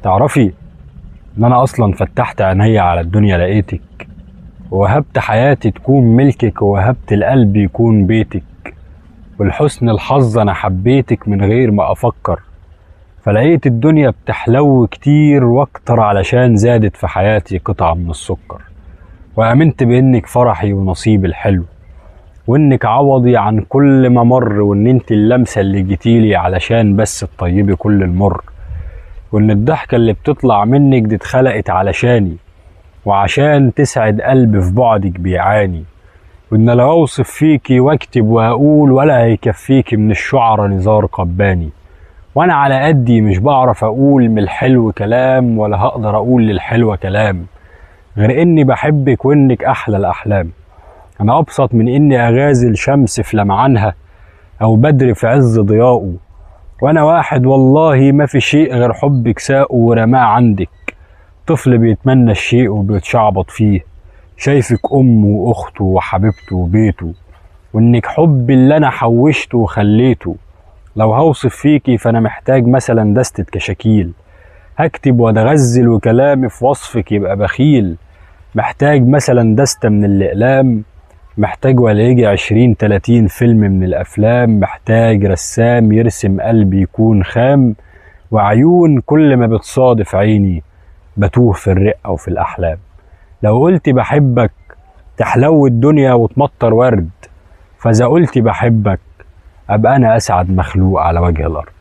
تعرفي ان انا اصلا فتحت عينيا على الدنيا لقيتك، ووهبت حياتي تكون ملكك، ووهبت القلب يكون بيتك، والحسن الحظ انا حبيتك من غير ما افكر، فلقيت الدنيا بتحلو كتير واكتر علشان زادت في حياتي قطعة من السكر، وامنت بانك فرحي ونصيبي الحلو، وانك عوضي عن كل ما مر، وان انت اللمسة اللي جيتيلي علشان بس تطيبي كل المر، وان الضحكة اللي بتطلع منك دي اتخلقت علشاني، وعشان تسعد قلبي في بعدك بيعاني، وان لو اوصف فيكي واكتب واقول ولا هيكفيكي من الشعر نزار قباني، وانا على قدي مش بعرف اقول من الحلو كلام، ولا هقدر اقول للحلوة كلام غير اني بحبك وانك احلى الاحلام. انا ابسط من اني اغازل شمس في لمعانها، او بدر في عز ضيائه، وانا واحد والله ما في شيء غير حبك ساقه ورماه عندك، طفل بيتمنى الشيء وبيتشعبط فيه، شايفك امه واخته وحبيبته وبيته، وانك حب اللي انا حوشته وخليته. لو هوصف فيكي فانا محتاج مثلا دستة كشاكيل، هكتب واتغزل وكلامي في وصفك يبقى بخيل، محتاج مثلا دستة من الاقلام، محتاج ولا يجي 20 30 فيلم من الافلام، محتاج رسام يرسم قلبي يكون خام، وعيون كل ما بتصادف عيني بتوه في الرقة وفي الأحلام. لو قلت بحبك تحلو الدنيا وتمطر ورد، فإذا قلت بحبك أبقى أنا أسعد مخلوق على وجه الأرض.